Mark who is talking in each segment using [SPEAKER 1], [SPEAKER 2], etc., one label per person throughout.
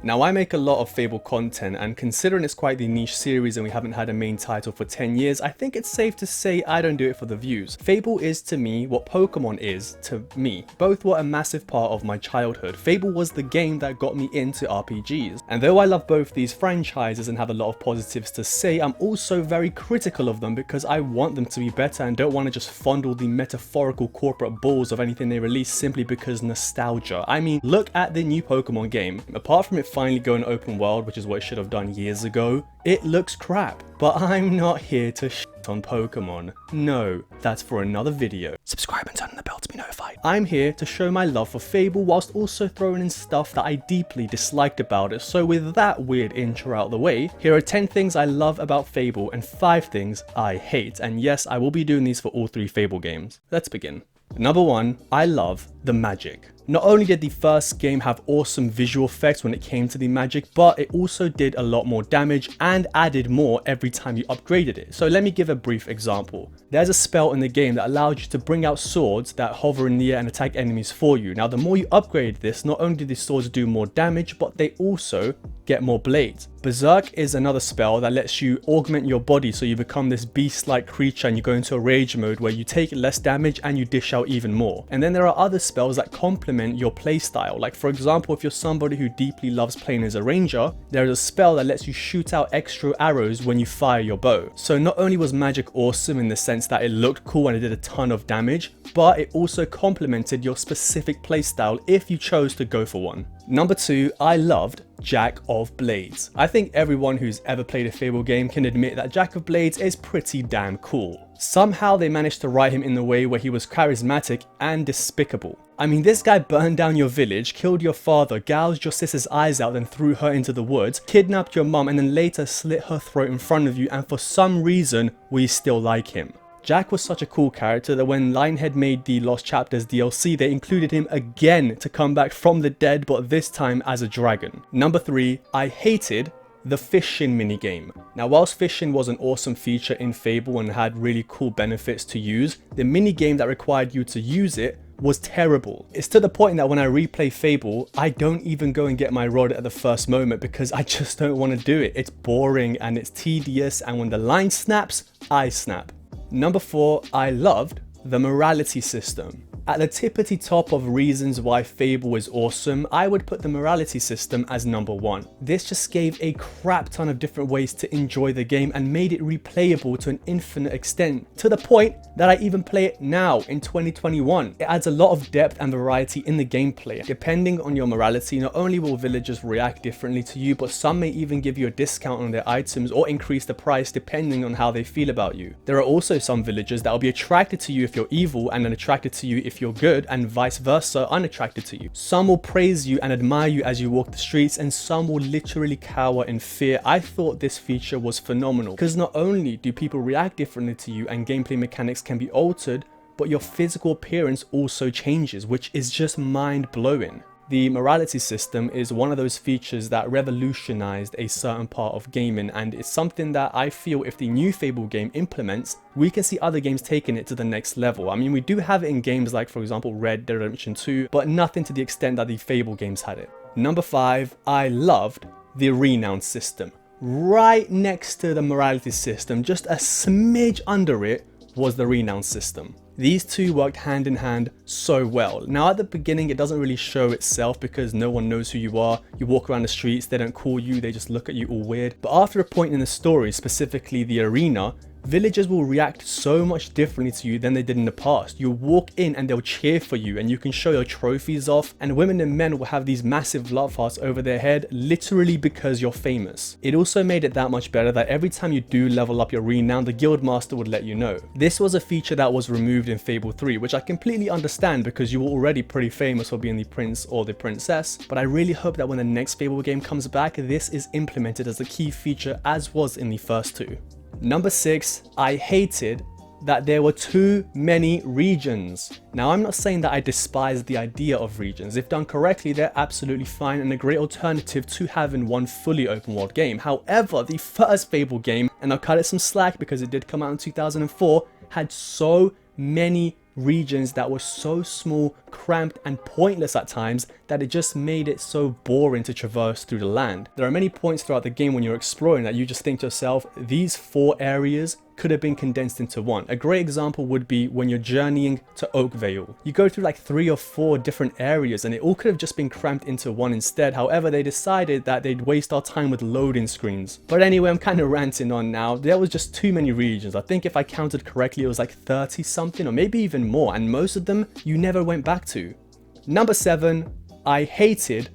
[SPEAKER 1] Now, I make a lot of Fable content, and considering it's quite the niche series and we haven't had a main title for 10 years, I think it's safe to say I don't do it for the views. Fable is to me what Pokemon is to me. Both were a massive part of my childhood. Fable was the game that got me into RPGs. And though I love both these franchises and have a lot of positives to say, I'm also very critical of them because I want them to be better and don't want to just fondle the metaphorical corporate balls of anything they release simply because nostalgia. I mean, look at the new Pokemon game. Apart from it finally going open world, which is what it should have done years ago, it looks crap. But I'm not here to shit on Pokemon. No, that's for another video. Subscribe and turn on the bell to be notified. I'm here to show my love for Fable whilst also throwing in stuff that I deeply disliked about it. So with that weird intro out of the way, here are 10 things I love about Fable and 5 things I hate. And yes, I will be doing these for all 3 Fable games. Let's begin. Number 1, I love the magic. Not only did the first game have awesome visual effects when it came to the magic, but it also did a lot more damage and added more every time you upgraded it. So let me give a brief example. There's a spell in the game that allowed you to bring out swords that hover in the air and attack enemies for you. Now, the more you upgraded this, not only did the swords do more damage, but they also get more blades. Berserk is another spell that lets you augment your body so you become this beast-like creature and you go into a rage mode where you take less damage and you dish out even more. And then there are other spells that complement your playstyle. Like for example, if you're somebody who deeply loves playing as a ranger, there is a spell that lets you shoot out extra arrows when you fire your bow. So not only was magic awesome in the sense that it looked cool and it did a ton of damage, but it also complemented your specific playstyle if you chose to go for one. Number 2, I loved Jack of Blades. I think everyone who's ever played a Fable game can admit that Jack of Blades is pretty damn cool. Somehow they managed to write him in the way where he was charismatic and despicable. I mean, this guy burned down your village, killed your father, gouged your sister's eyes out, then threw her into the woods, kidnapped your mum, and then later slit her throat in front of you, and for some reason, we still like him. Jack was such a cool character that when Lionhead made the Lost Chapters DLC, they included him again to come back from the dead, but this time as a dragon. Number 3, I hated the fishing minigame. Now, whilst fishing was an awesome feature in Fable and had really cool benefits to use, the minigame that required you to use it was terrible. It's to the point that when I replay Fable, I don't even go and get my rod at the first moment because I just don't want to do it. It's boring and it's tedious, and when the line snaps, I snap. Number 4, I loved the morality system. At the tippity top of reasons why Fable is awesome, I would put the morality system as number 1. This just gave a crap ton of different ways to enjoy the game and made it replayable to an infinite extent, to the point that I even play it now in 2021. It adds a lot of depth and variety in the gameplay. Depending on your morality, not only will villagers react differently to you, but some may even give you a discount on their items or increase the price depending on how they feel about you. There are also some villagers that will be attracted to you if you're evil and then attracted to you if you're good, and vice versa, unattracted to you. Some will praise you and admire you as you walk the streets, and some will literally cower in fear. I thought this feature was phenomenal because not only do people react differently to you and gameplay mechanics can be altered, but your physical appearance also changes, which is just mind-blowing. The morality system is one of those features that revolutionized a certain part of gaming, and it's something that I feel if the new Fable game implements, we can see other games taking it to the next level. I mean, we do have it in games like, for example, Red Dead Redemption 2, but nothing to the extent that the Fable games had it. Number 5, I loved the Renown System. Right next to the morality system, just a smidge under it, was the Renown System. These two worked hand in hand so well. Now at the beginning it doesn't really show itself because no one knows who you are. You walk around the streets, they don't call you, they just look at you all weird. But after a point in the story, specifically the arena, villagers will react so much differently to you than they did in the past. You'll walk in and they'll cheer for you and you can show your trophies off, and women and men will have these massive love hearts over their head literally because you're famous. It also made it that much better that every time you do level up your renown, the guild master would let you know. This was a feature that was removed in Fable 3, which I completely understand because you were already pretty famous for being the prince or the princess, but I really hope that when the next Fable game comes back, this is implemented as a key feature as was in the first two. Number 6, I hated that there were too many regions. Now, I'm not saying that I despise the idea of regions. If done correctly, they're absolutely fine and a great alternative to having one fully open world game. However, the first Fable game, and I'll cut it some slack because it did come out in 2004, had so many regions that were so small cramped and pointless at times that it just made it so boring to traverse through the land. There are many points throughout the game when you're exploring that you just think to yourself, these 4 areas could have been condensed into one. A great example would be when you're journeying to Oakvale. You go through like 3 or 4 different areas and it all could have just been cramped into one instead. However, they decided that they'd waste our time with loading screens. But anyway, I'm kind of ranting on now. There was just too many regions. I think if I counted correctly, it was like 30 something or maybe even more, and most of them you never went back to. Number 7, I hated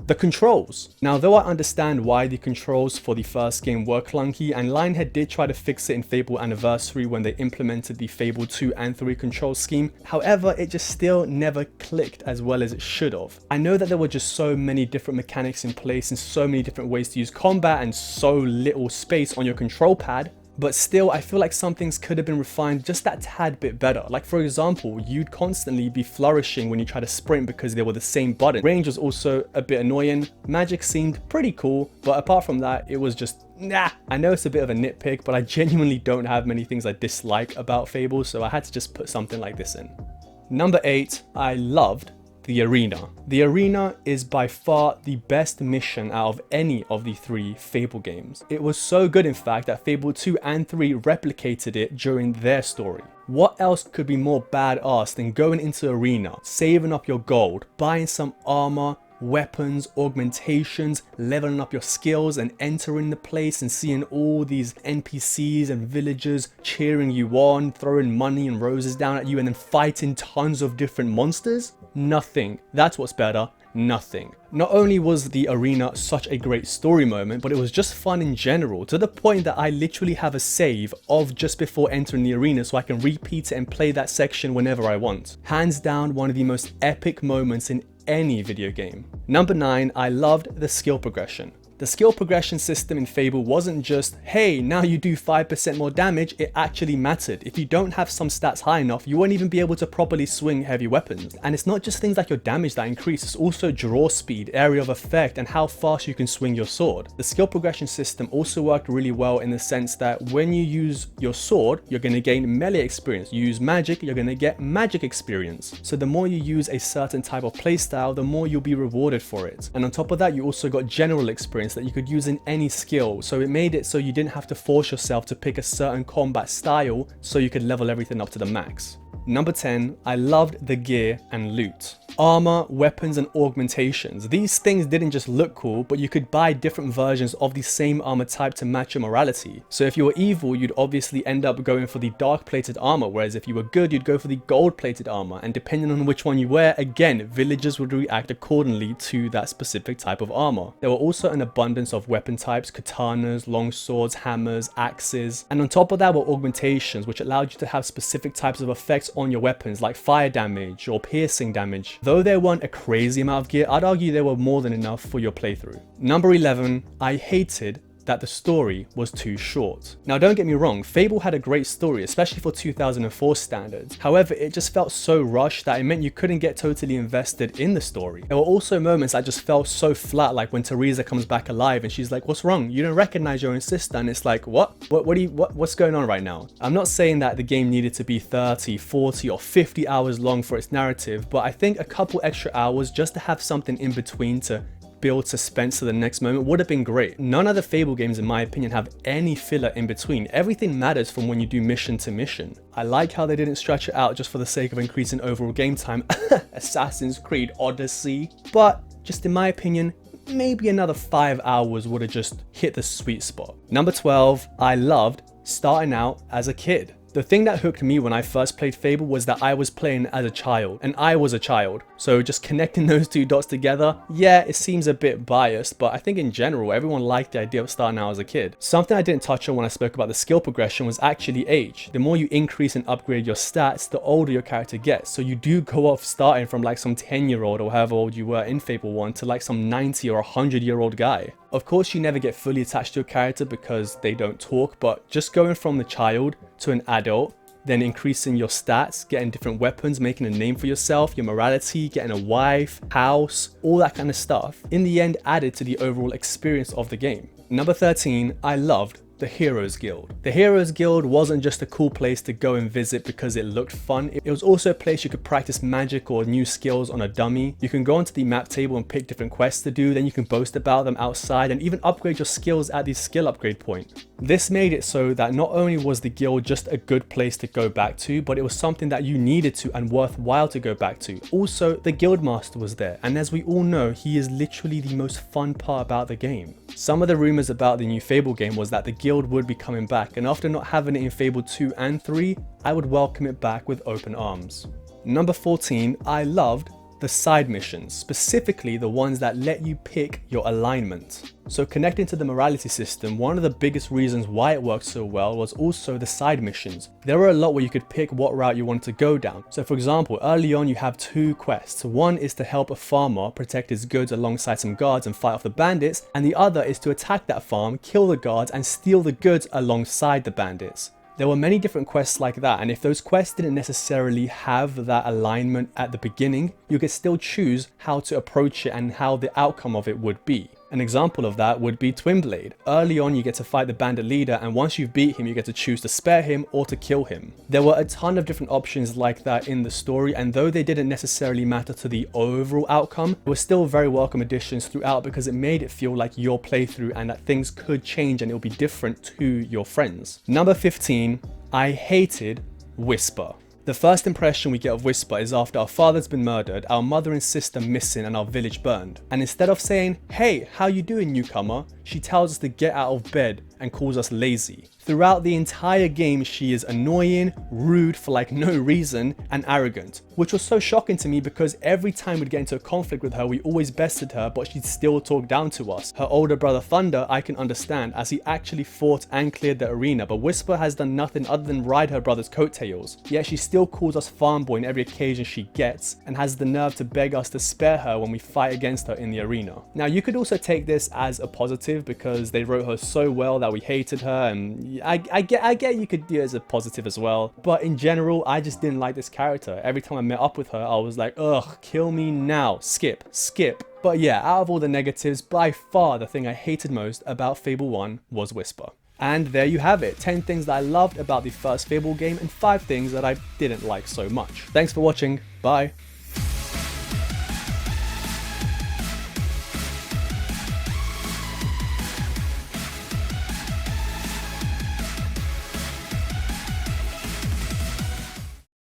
[SPEAKER 1] the controls. Now, though I understand why the controls for the first game were clunky, and Lionhead did try to fix it in Fable Anniversary when they implemented the Fable 2 and 3 control scheme, however, it just still never clicked as well as it should have. I know that there were just so many different mechanics in place and so many different ways to use combat and so little space on your control pad, but still, I feel like some things could have been refined just that tad bit better. Like for example, you'd constantly be flourishing when you try to sprint because they were the same button. Range was also a bit annoying. Magic seemed pretty cool, but apart from that, it was just nah. I know it's a bit of a nitpick, but I genuinely don't have many things I dislike about Fable, so I had to just put something like this in. Number 8, I loved the arena. The arena is by far the best mission out of any of the 3 Fable games. It was so good in fact that Fable 2 and 3 replicated it during their story. What else could be more badass than going into arena, saving up your gold, buying some armor, weapons, augmentations, leveling up your skills and entering the place and seeing all these NPCs and villagers cheering you on, throwing money and roses down at you, and then fighting tons of different monsters? Nothing. That's what's better. Nothing. Not only was the arena such a great story moment, but it was just fun in general, to the point that I literally have a save of just before entering the arena so I can repeat it and play that section whenever I want. Hands down, one of the most epic moments in any video game. Number 9, I loved the skill progression. The skill progression system in Fable wasn't just, hey, now you do 5% more damage, it actually mattered. If you don't have some stats high enough, you won't even be able to properly swing heavy weapons. And it's not just things like your damage that increase, it's also draw speed, area of effect, and how fast you can swing your sword. The skill progression system also worked really well in the sense that when you use your sword, you're going to gain melee experience. You use magic, you're going to get magic experience. So the more you use a certain type of playstyle, the more you'll be rewarded for it. And on top of that, you also got general experience that you could use in any skill, so it made it so you didn't have to force yourself to pick a certain combat style so you could level everything up to the max. Number 10, I loved the gear and loot. Armor, weapons, and augmentations. These things didn't just look cool, but you could buy different versions of the same armor type to match your morality. So if you were evil, you'd obviously end up going for the dark plated armor, whereas if you were good, you'd go for the gold plated armor. And depending on which one you wear, again, villagers would react accordingly to that specific type of armor. There were also an abundance of weapon types, katanas, long swords, hammers, axes. And on top of that were augmentations, which allowed you to have specific types of effects on your weapons, like fire damage or piercing damage. Though there weren't a crazy amount of gear, I'd argue they were more than enough for your playthrough. Number 11, I hated that the story was too short. Now don't get me wrong, Fable had a great story, especially for 2004 standards. However, it just felt so rushed that it meant you couldn't get totally invested in the story. There were also moments that just felt so flat, like when Teresa comes back alive and she's like, what's wrong? You don't recognize your own sister, and it's like, what's going on right now? I'm not saying that the game needed to be 30, 40 or 50 hours long for its narrative, but I think a couple extra hours just to have something in between to build suspense to the next moment would have been great. None of the Fable games, in my opinion, have any filler in between. Everything matters from when you do mission to mission. I like how they didn't stretch it out just for the sake of increasing overall game time. Assassin's Creed Odyssey. But just in my opinion, maybe another 5 hours would have just hit the sweet spot. Number 12, I loved starting out as a kid. The thing that hooked me when I first played Fable was that I was playing as a child, and I was a child. So just connecting those two dots together, yeah, it seems a bit biased, but I think in general, everyone liked the idea of starting out as a kid. Something I didn't touch on when I spoke about the skill progression was actually age. The more you increase and upgrade your stats, the older your character gets. So you do go off starting from like some 10-year-old or however old you were in Fable 1 to like some 90 or 100-year-old guy. Of course, you never get fully attached to a character because they don't talk, but just going from the child to an adult, then increasing your stats, getting different weapons, making a name for yourself, your morality, getting a wife, house, all that kind of stuff, in the end added to the overall experience of the game. Number 13, I loved the Heroes Guild. The Heroes Guild wasn't just a cool place to go and visit because it looked fun, it was also a place you could practice magic or new skills on a dummy. You can go onto the map table and pick different quests to do, then you can boast about them outside and even upgrade your skills at the skill upgrade point. This made it so that not only was the guild just a good place to go back to, but it was something that you needed to and worthwhile to go back to. Also, the guildmaster was there, and as we all know, he is literally the most fun part about the game. Some of the rumours about the new Fable game was that the guild would be coming back, and after not having it in Fable 2 and 3, I would welcome it back with open arms. Number 14, I loved the side missions, specifically the ones that let you pick your alignment. So connecting to the morality system, one of the biggest reasons why it worked so well was also the side missions. There were a lot where you could pick what route you wanted to go down. So for example, early on you have two quests. One is to help a farmer protect his goods alongside some guards and fight off the bandits, and the other is to attack that farm, kill the guards and steal the goods alongside the bandits. There were many different quests like that, and if those quests didn't necessarily have that alignment at the beginning, you could still choose how to approach it and how the outcome of it would be. An example of that would be Twin Blade. Early on you get to fight the bandit leader, and once you've beat him you get to choose to spare him or to kill him. There were a ton of different options like that in the story, and though they didn't necessarily matter to the overall outcome, they were still very welcome additions throughout because it made it feel like your playthrough and that things could change and it will be different to your friends. Number 15, I hated Whisper. The first impression we get of Whisper is after our father's been murdered, our mother and sister missing and our village burned. And instead of saying, "Hey, how you doing, newcomer?" she tells us to get out of bed and calls us lazy. Throughout the entire game, she is annoying, rude for like no reason, and arrogant, which was so shocking to me because every time we'd get into a conflict with her, we always bested her, but she'd still talk down to us. Her older brother Thunder, I can understand, as he actually fought and cleared the arena, but Whisper has done nothing other than ride her brother's coattails. Yet she still calls us farm boy in every occasion she gets, and has the nerve to beg us to spare her when we fight against her in the arena. Now you could also take this as a positive because they wrote her so well that we hated her, and I get you could do it as a positive as well, but in general I just didn't like this character. Every time I met up with her I was like, ugh, kill me now, skip. But yeah, out of all the negatives, by far the thing I hated most about Fable 1 was Whisper. And there you have it, 10 things that I loved about the first Fable game and 5 things that I didn't like so much. Thanks for watching, bye.